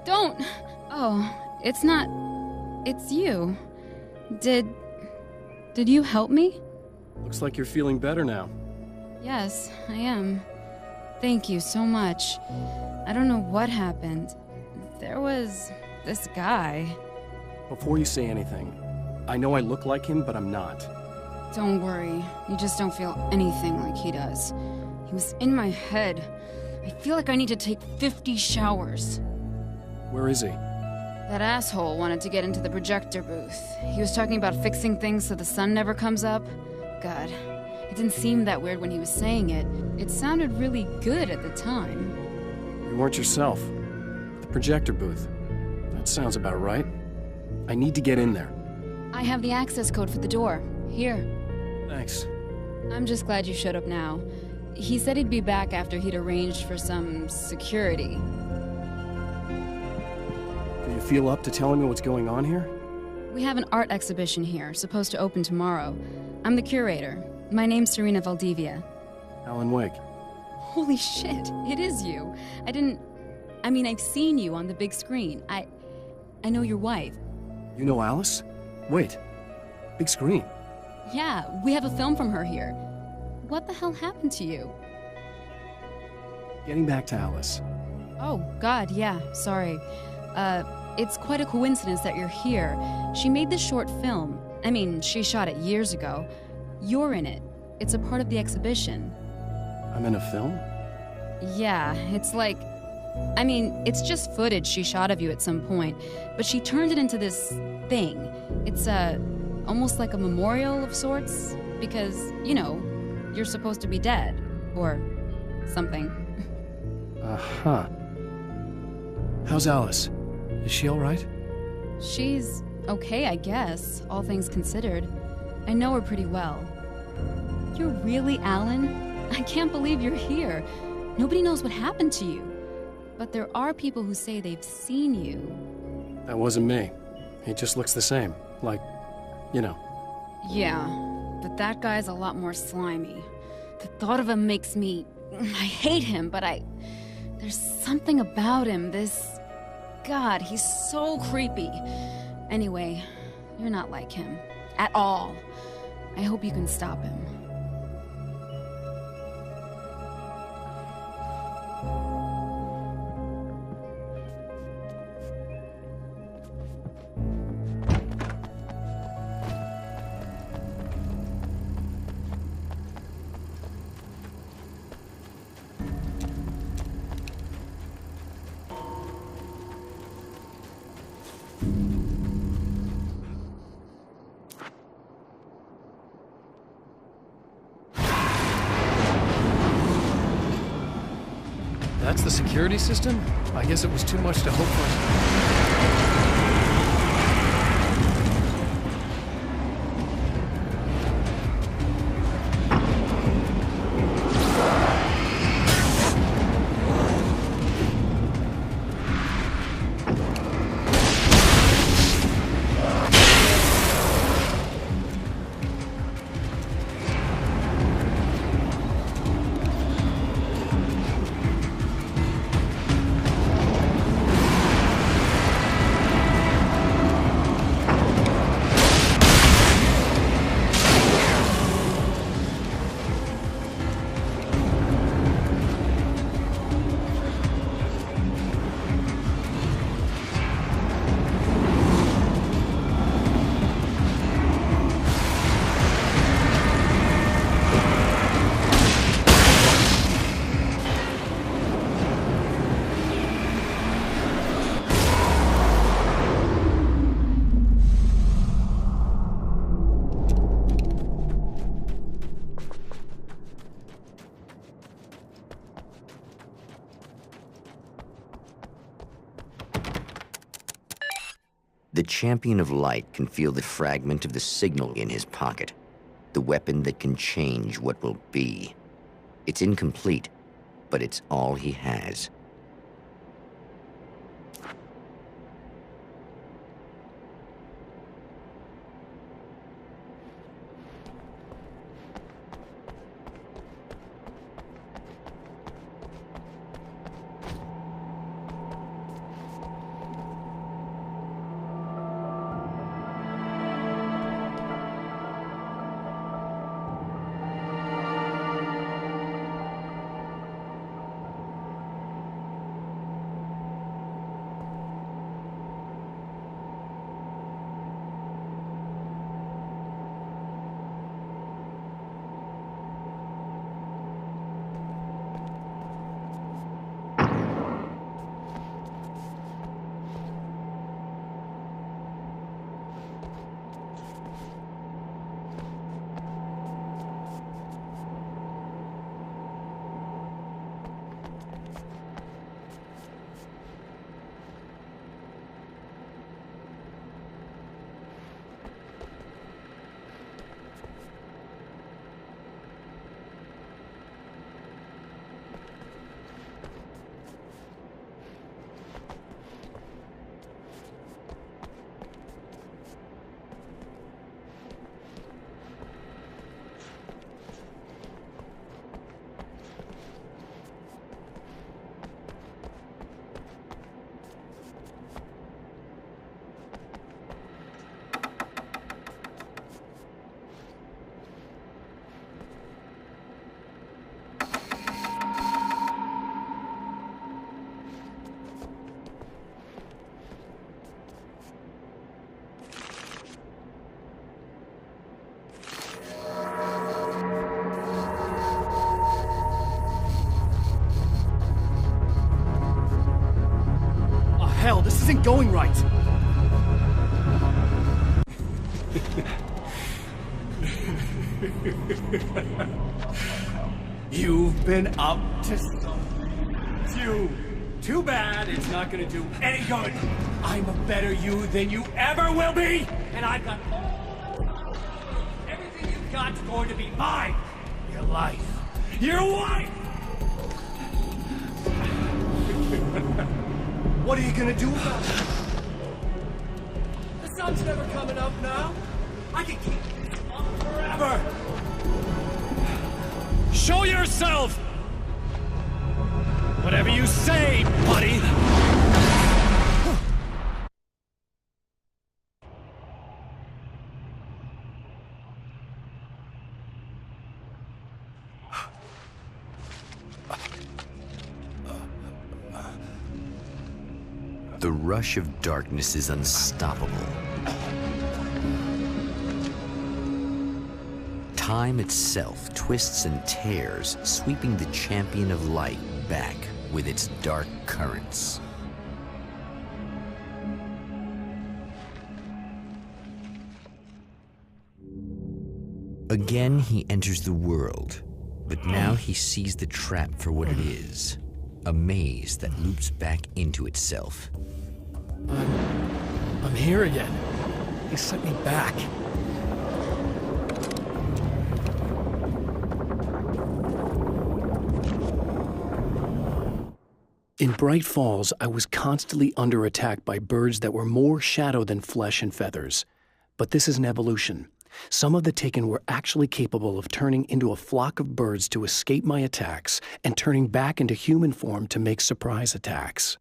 Don't! Oh, it's not... It's you. Did you help me? Looks like you're feeling better now. Yes, I am. Thank you so much. I don't know what happened. There was... this guy. Before you say anything, I know I look like him, but I'm not. Don't worry. You just don't feel anything like he does. He was in my head. I feel like I need to take 50 showers. Where is he? That asshole wanted to get into the projector booth. He was talking about fixing things so the sun never comes up. God, it didn't seem that weird when he was saying it. It sounded really good at the time. You weren't yourself. The projector booth. That sounds about right. I need to get in there. I have the access code for the door. Here. Thanks. I'm just glad you showed up now. He said he'd be back after he'd arranged for some security. Do you feel up to telling me what's going on here? We have an art exhibition here, supposed to open tomorrow. I'm the curator. My name's Serena Valdivia. Alan Wake. Holy shit, it is you. I've seen you on the big screen. I know your wife. You know Alice? Wait. Big screen. Yeah, we have a film from her here. What the hell happened to you? Getting back to Alice. Oh, God, yeah, sorry. It's quite a coincidence that you're here. She made this short film. She shot it years ago. You're in it. It's a part of the exhibition. I'm in a film? Yeah, it's just footage she shot of you at some point, but she turned it into this thing. It's, almost like a memorial of sorts, because, you're supposed to be dead, or something. Uh-huh. How's Alice? Is she alright? She's okay, I guess, all things considered. I know her pretty well. You're really Alan? I can't believe you're here. Nobody knows what happened to you. But there are people who say they've seen you. That wasn't me. He just looks the same. Like, Yeah, but that guy's a lot more slimy. The thought of him makes me... I hate him, but there's something about him, God, he's so creepy. Anyway, you're not like him. At all. I hope you can stop him. That's the security system? I guess it was too much to hope for. The Champion of Light can feel the fragment of the signal in his pocket, the weapon that can change what will be. It's incomplete, but it's all he has. isn't going right. You've been up to something. Too bad it's not gonna do any good. I'm a better you than you ever will be, and I've got everything you've got's going to be mine. Your life, your wife. What are you gonna do about it? The sun's never coming up now. I can keep this up forever. Show yourself! Whatever you say, buddy! The rush of darkness is unstoppable. Time itself twists and tears, sweeping the champion of light back with its dark currents. Again, he enters the world, but now he sees the trap for what it is, a maze that loops back into itself. I'm here again. He sent me back. In Bright Falls, I was constantly under attack by birds that were more shadow than flesh and feathers. But this is an evolution. Some of the Taken were actually capable of turning into a flock of birds to escape my attacks and turning back into human form to make surprise attacks.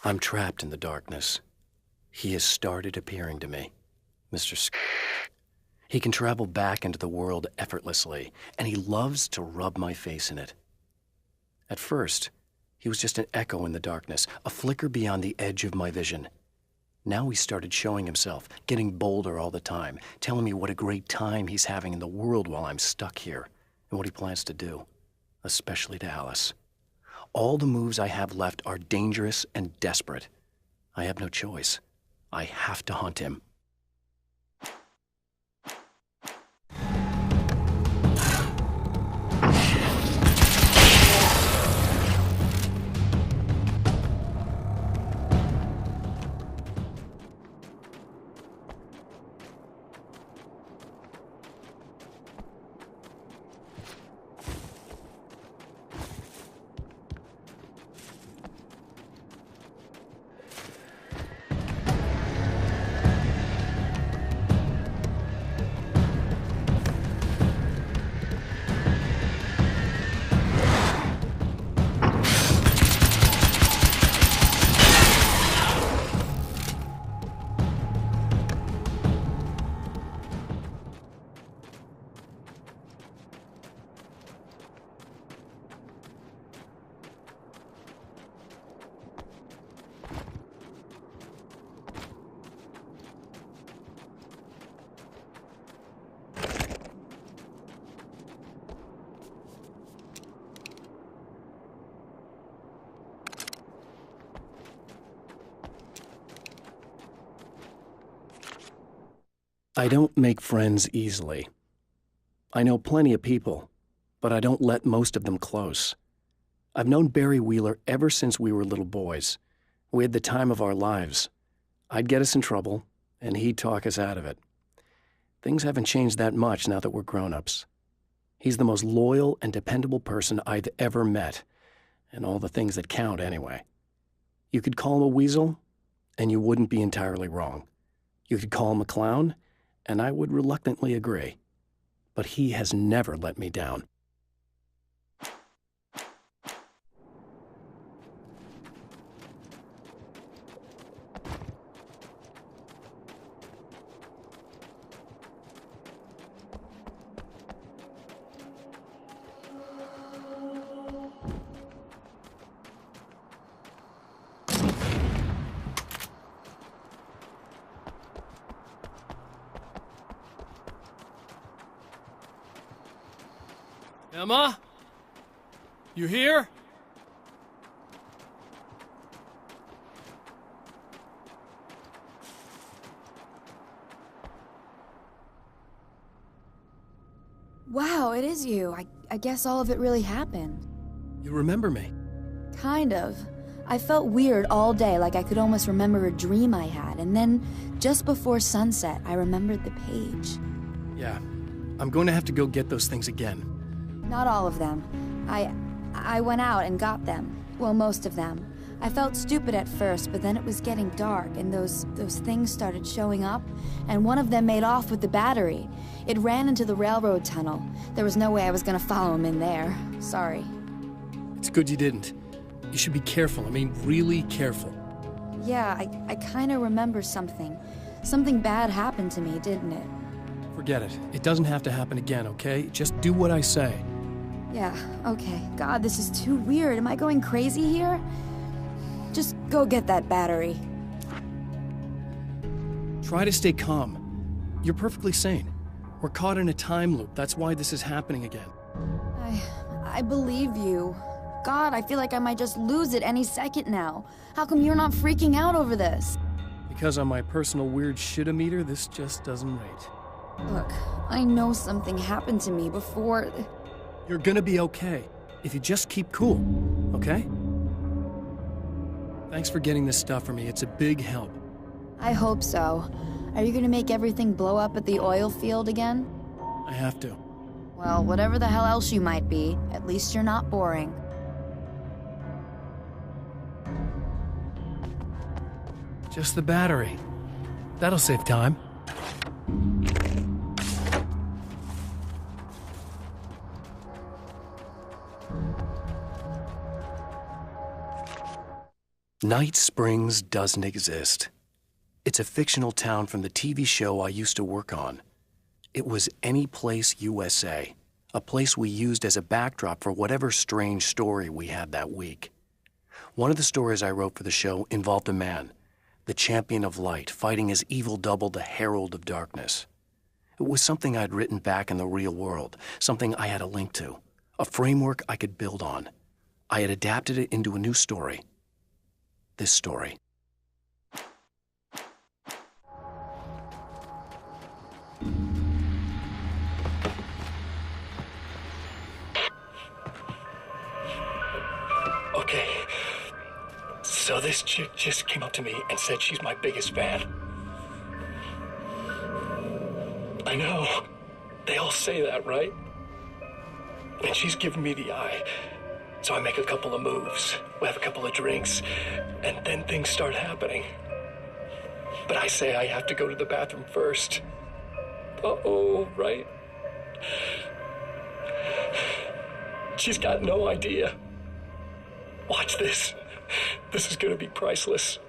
I'm trapped in the darkness. He has started appearing to me, Mr. He can travel back into the world effortlessly, and he loves to rub my face in it. At first, he was just an echo in the darkness, a flicker beyond the edge of my vision. Now he started showing himself, getting bolder all the time, telling me what a great time he's having in the world while I'm stuck here, and what he plans to do, especially to Alice. All the moves I have left are dangerous and desperate. I have no choice. I have to hunt him. I don't make friends easily. I know plenty of people, but I don't let most of them close. I've known Barry Wheeler ever since we were little boys. We had the time of our lives. I'd get us in trouble, and he'd talk us out of it. Things haven't changed that much now that we're grown-ups. He's the most loyal and dependable person I've ever met, and all the things that count anyway. You could call him a weasel, and you wouldn't be entirely wrong. You could call him a clown, and I would reluctantly agree. But he has never let me down. Emma? You here? Wow, it is you. I guess all of it really happened. You remember me? Kind of. I felt weird all day, like I could almost remember a dream I had, and then, just before sunset, I remembered the page. Yeah. I'm going to have to go get those things again. Not all of them. I went out and got them. Well, most of them. I felt stupid at first, but then it was getting dark, and those things started showing up, and one of them made off with the battery. It ran into the railroad tunnel. There was no way I was gonna follow him in there. Sorry. It's good you didn't. You should be careful. I mean, really careful. Yeah, I kinda remember something. Something bad happened to me, didn't it? Forget it. It doesn't have to happen again, okay? Just do what I say. Yeah, okay. God, this is too weird. Am I going crazy here? Just go get that battery. Try to stay calm. You're perfectly sane. We're caught in a time loop. That's why this is happening again. I believe you. God, I feel like I might just lose it any second now. How come you're not freaking out over this? Because on my personal weird shit-o-meter, this just doesn't rate. Look, I know something happened to me before... You're gonna be okay, if you just keep cool, okay? Thanks for getting this stuff for me. It's a big help. I hope so. Are you gonna make everything blow up at the oil field again? I have to. Well, whatever the hell else you might be, at least you're not boring. Just the battery. That'll save time. Night Springs doesn't exist. It's a fictional town from the TV show I used to work on. It was Any Place USA, a place we used as a backdrop for whatever strange story we had that week. One of the stories I wrote for the show involved a man, the champion of light, fighting his evil double, the herald of darkness. It was something I'd written back in the real world, something I had a link to, a framework I could build on. I had adapted it into a new story. This story. Okay, so this chick just came up to me and said she's my biggest fan. I know, they all say that, right? And she's giving me the eye. So I make a couple of moves, we have a couple of drinks, and then things start happening. But I say I have to go to the bathroom first. Uh-oh, right? She's got no idea. Watch this. This is gonna be priceless.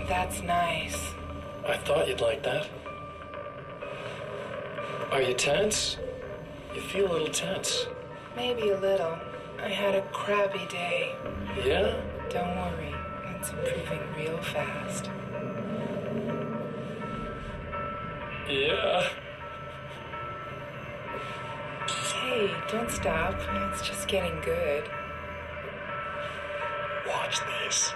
That's nice. I thought you'd like that. Are you tense? You feel a little tense. Maybe a little. I had a crappy day. Yeah? Don't worry, it's improving real fast. Yeah. Hey, don't stop. It's just getting good. Watch this.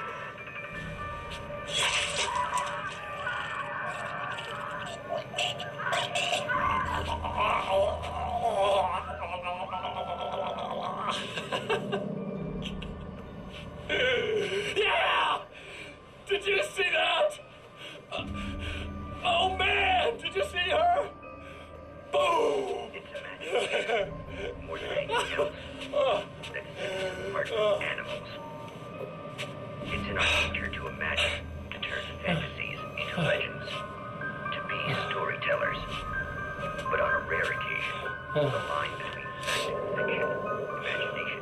Yeah! Did you see that? Oh man, did you see her? Boom! More than anything else, that is part of animals. It's in our nature to imagine, to turn fantasies into legends, to be storytellers. But on a rare occasion, the line between fact and fiction, imagination